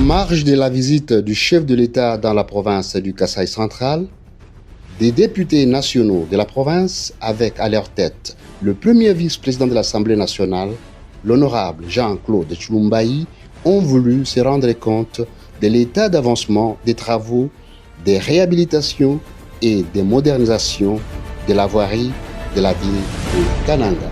marge de la visite du chef de l'État dans la province du Kasaï central, des députés nationaux de la province, avec à leur tête le premier vice-président de l'Assemblée nationale, l'honorable Jean-Claude Tshilumbayi, ont voulu se rendre compte de l'état d'avancement des travaux, des réhabilitations et des modernisations de la voirie de la ville de Kananga.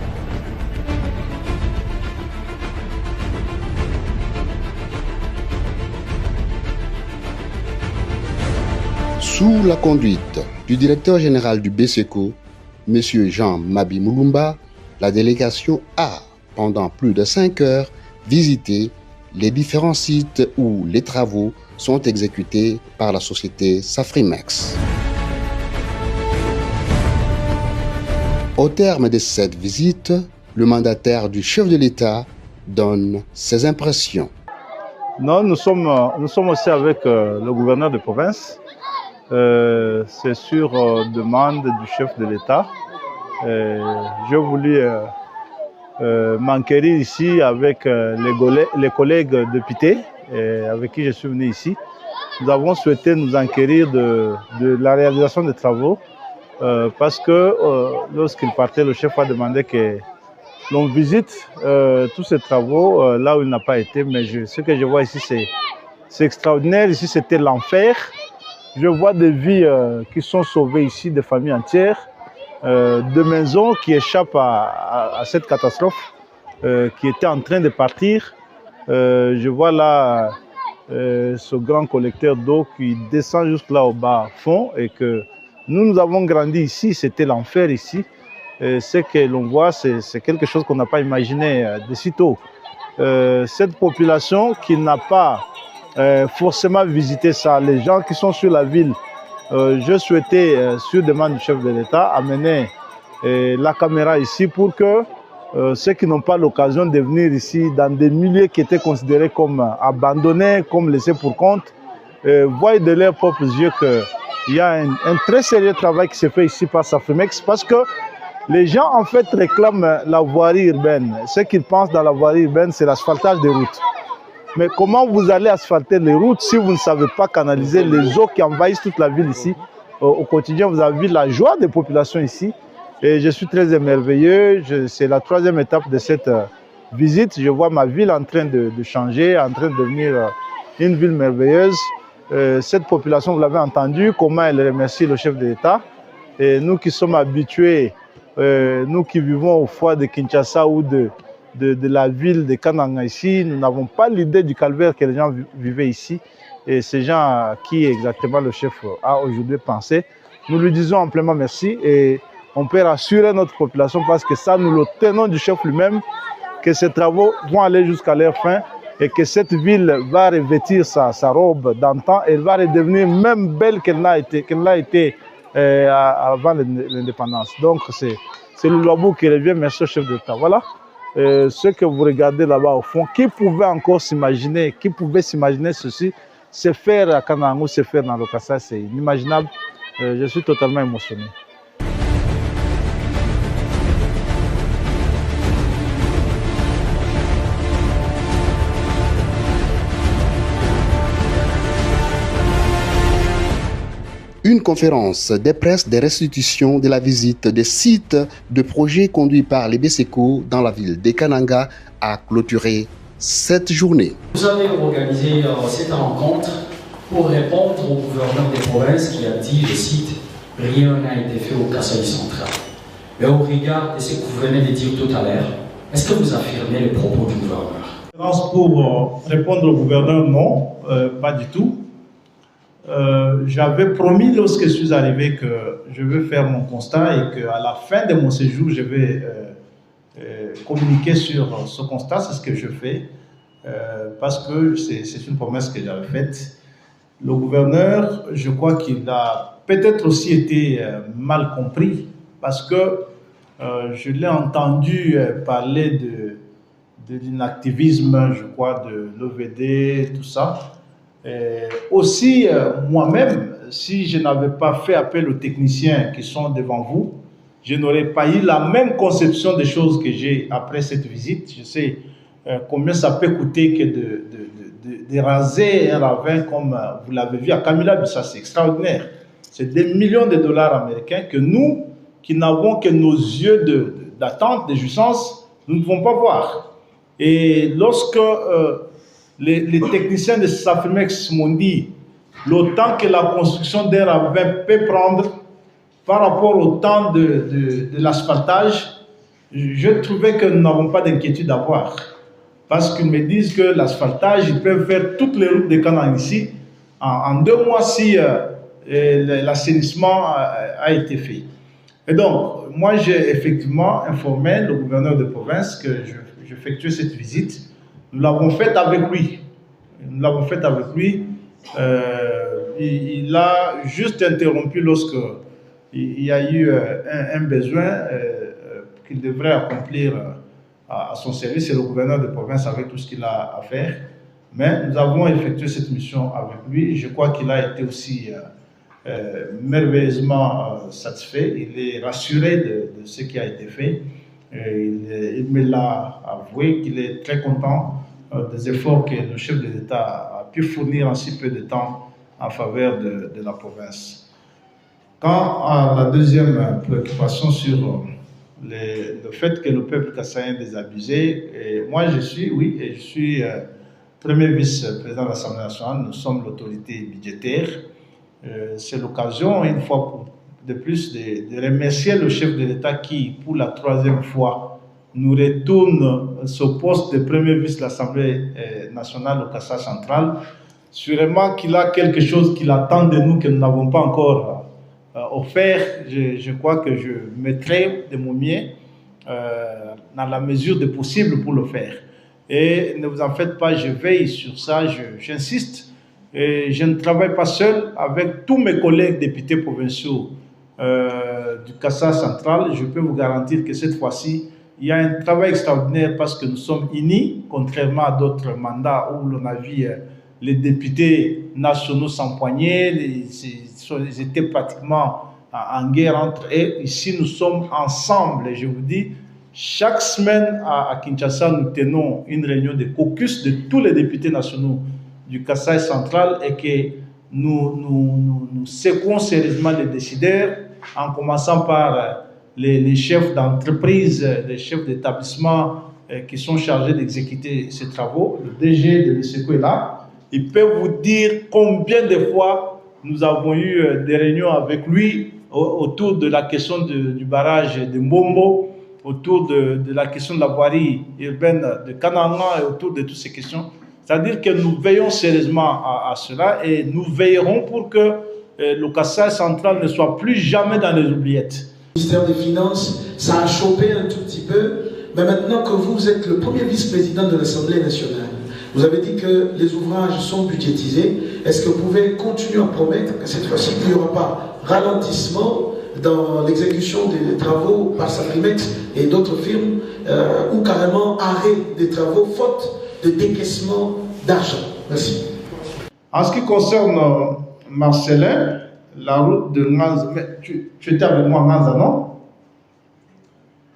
Sous la conduite du directeur général du BSECO, M. Jean Mabi Moulumba, la délégation a, pendant plus de 5 heures, visité les différents sites où les travaux sont exécutés par la société Safrimex. Au terme de cette visite, le mandataire du chef de l'État donne ses impressions. Non, nous sommes aussi avec le gouverneur de province. C'est sur demande du chef de l'État. J'ai voulu m'enquérir ici avec les collègues députés avec qui je suis venu ici. Nous avons souhaité nous enquérir de la réalisation des travaux parce que lorsqu'il partait, le chef a demandé que l'on visite tous ces travaux là où il n'a pas été. Mais ce que je vois ici, c'est extraordinaire. Ici, c'était l'enfer. Je vois des vies qui sont sauvées ici, des familles entières, de maisons qui échappent à cette catastrophe, qui étaient en train de partir. Je vois là ce grand collecteur d'eau qui descend jusque là au bas fond et que nous avons grandi ici, c'était l'enfer ici. Ce que l'on voit, c'est quelque chose qu'on n'a pas imaginé de sitôt. Cette population qui n'a pas forcément visiter ça. Les gens qui sont sur la ville, je souhaitais, sur demande du chef de l'État, amener la caméra ici pour que ceux qui n'ont pas l'occasion de venir ici dans des milieux qui étaient considérés comme abandonnés, comme laissés pour compte, voient de leurs propres yeux qu'il y a un très sérieux travail qui se fait ici par Safrimex parce que les gens en fait réclament la voirie urbaine. Ce qu'ils pensent dans la voirie urbaine, c'est l'asphaltage des routes. Mais comment vous allez asphalter les routes si vous ne savez pas canaliser les eaux qui envahissent toute la ville ici? Au quotidien, vous avez vu la joie des populations ici. Et je suis très émerveilleux. C'est la 3e étape de cette visite. Je vois ma ville en train de changer, en train de devenir une ville merveilleuse. Cette population, vous l'avez entendu, comment elle remercie le chef de l'État. Et nous qui sommes habitués, nous qui vivons au foie de Kinshasa ou de la ville de Kananga ici, nous n'avons pas l'idée du calvaire que les gens vivaient ici. Et ces gens à qui exactement le chef a aujourd'hui pensé, nous lui disons amplement merci et on peut rassurer notre population parce que ça, nous le tenons du chef lui-même, que ces travaux vont aller jusqu'à leur fin et que cette ville va revêtir sa robe d'antan et elle va redevenir même belle qu'elle l'a été avant l'indépendance. Donc c'est le Louabou qui revient, merci au chef d'État. Voilà. Ce que vous regardez là-bas au fond, qui pouvait encore s'imaginer, ceci, se faire à Kananga, se faire dans le Kasaï, c'est inimaginable. Je suis totalement émotionné. Une conférence de presse de restitution de la visite des sites de projets conduits par les BSECO dans la ville de Kananga a clôturé cette journée. Vous avez organisé cette rencontre pour répondre au gouverneur des provinces qui a dit, je cite, « Rien n'a été fait au Kasaï central ». Et au regard de ce que vous venez de dire tout à l'heure, est-ce que vous affirmez les propos du gouverneur? Pour répondre au gouverneur, non, pas du tout. J'avais promis lorsque je suis arrivé que je vais faire mon constat et qu'à la fin de mon séjour, je vais communiquer sur ce constat. C'est ce que je fais parce que c'est une promesse que j'avais faite. Le gouverneur, je crois qu'il a peut-être aussi été mal compris parce que je l'ai entendu parler de l'inactivisme, je crois, de l'OVD, tout ça. Aussi, moi-même, si je n'avais pas fait appel aux techniciens qui sont devant vous, je n'aurais pas eu la même conception des choses que j'ai après cette visite. Je sais combien ça peut coûter que raser un ravin comme vous l'avez vu à Kamila-Bissau, c'est extraordinaire. C'est des millions de dollars américains que nous, qui n'avons que nos yeux d'attente, de jouissance, nous ne pouvons pas voir. Et lorsque les techniciens de Safimex m'ont dit le temps que la construction d'un ravin peut prendre par rapport au temps de l'asphaltage, je trouvais que nous n'avons pas d'inquiétude à avoir. Parce qu'ils me disent que l'asphaltage, ils peuvent faire toutes les routes de Canaan ici en 2 mois si l'assainissement a été fait. Et donc, moi j'ai effectivement informé le gouverneur de province que j'effectuais cette visite. Nous l'avons faite avec lui. Nous l'avons faite avec lui. Il a juste interrompu lorsque il y a eu un besoin qu'il devrait accomplir à son service, et le gouverneur de province avec tout ce qu'il a à faire. Mais nous avons effectué cette mission avec lui. Je crois qu'il a été aussi merveilleusement satisfait. Il est rassuré de ce qui a été fait. Il me l'a avoué qu'il est très content des efforts que le chef de l'État a pu fournir en si peu de temps en faveur de la province. Quant à la deuxième préoccupation sur le fait que le peuple kassaïen est désabusé, et moi je suis premier vice-président de l'Assemblée nationale, nous sommes l'autorité budgétaire. C'est l'occasion, une fois de plus, de remercier le chef de l'État qui, pour la 3e fois, nous retourne ce poste de premier vice de l'Assemblée nationale au Kassai central. Sûrement qu'il a quelque chose qu'il attend de nous que nous n'avons pas encore offert. Je crois que je mettrai de mon mieux dans la mesure du possible pour le faire. Et ne vous en faites pas, je veille sur ça, j'insiste. Et je ne travaille pas seul, avec tous mes collègues députés provinciaux du Kassai central. Je peux vous garantir que cette fois-ci, il y a un travail extraordinaire parce que nous sommes unis, contrairement à d'autres mandats où l'on a vu les députés nationaux s'empoigner, ils étaient pratiquement en guerre entre eux. Ici, nous sommes ensemble et je vous dis, chaque semaine à Kinshasa, nous tenons une réunion de caucus de tous les députés nationaux du Kassai central et que nous secouons sérieusement les décideurs en commençant par les chefs d'entreprise, les chefs d'établissement qui sont chargés d'exécuter ces travaux. Le DG de l'ESECO est là. Il peut vous dire combien de fois nous avons eu des réunions avec lui autour de la question du barrage de Mbombo, autour de la question de la voirie urbaine de Kananga et autour de toutes ces questions. C'est-à-dire que nous veillons sérieusement à cela et nous veillerons pour que le Kassai central ne soit plus jamais dans les oubliettes. Le ministère des Finances, ça a chopé un tout petit peu, mais maintenant que vous êtes le premier vice-président de l'Assemblée nationale, vous avez dit que les ouvrages sont budgétisés. Est-ce que vous pouvez continuer à promettre que cette fois-ci, il n'y aura pas ralentissement dans l'exécution des travaux par Safimex et d'autres firmes, ou carrément arrêt des travaux faute de décaissement d'argent? Merci. En ce qui concerne Marcelin, la route de Nganza, mais tu étais avec moi à Nganza, non?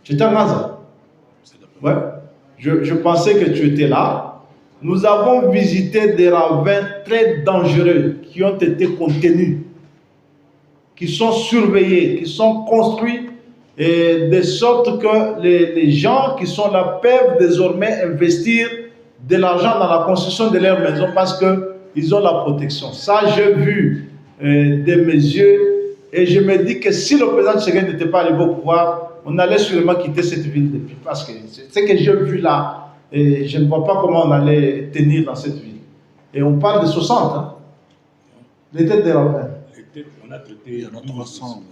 Tu étais à Nganza? Ouais. Je pensais que tu étais là. Nous avons visité des ravins très dangereux qui ont été contenus, qui sont surveillés, qui sont construits, et de sorte que les gens qui sont là peuvent désormais investir de l'argent dans la construction de leur maison parce qu'ils ont la protection. Ça, j'ai vu de mes yeux et je me dis que si le président Tshisekedi n'était pas arrivé au pouvoir, on allait sûrement quitter cette ville depuis. Parce que ce que j'ai vu là, et je ne vois pas comment on allait tenir dans cette ville. Et on parle de 60, hein. Les têtes des ravins. On a traité, il y en a 300.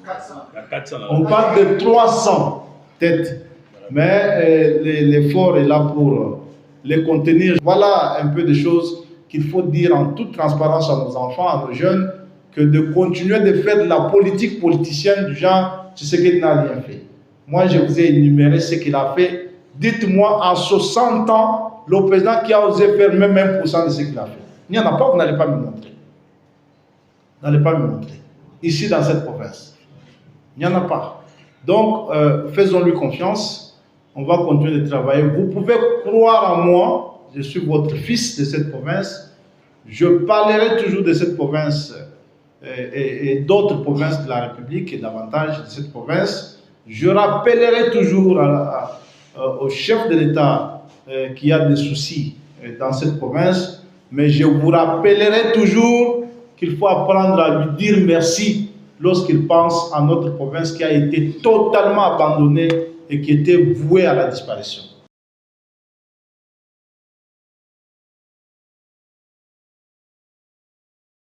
400. On parle de 300 têtes. Mais l'effort est là pour les contenir. Voilà un peu de choses qu'il faut dire en toute transparence à nos enfants, à nos jeunes, que de continuer de faire de la politique politicienne du genre, c'est ce qu'il n'a rien fait. Moi, je vous ai énuméré ce qu'il a fait. Dites-moi, en 60 ans, le président qui a osé faire même 1% de ce qu'il a fait. Il n'y en a pas, vous n'allez pas me montrer. Vous n'allez pas me montrer. Ici, dans cette province. Il n'y en a pas. Donc, faisons-lui confiance. On va continuer de travailler. Vous pouvez croire en moi. Je suis votre fils de cette province. Je parlerai toujours de cette province et d'autres provinces de la République et davantage de cette province. Je rappellerai toujours au chef de l'État qu'il y a des soucis dans cette province, mais je vous rappellerai toujours qu'il faut apprendre à lui dire merci lorsqu'il pense à notre province qui a été totalement abandonnée et qui était vouée à la disparition.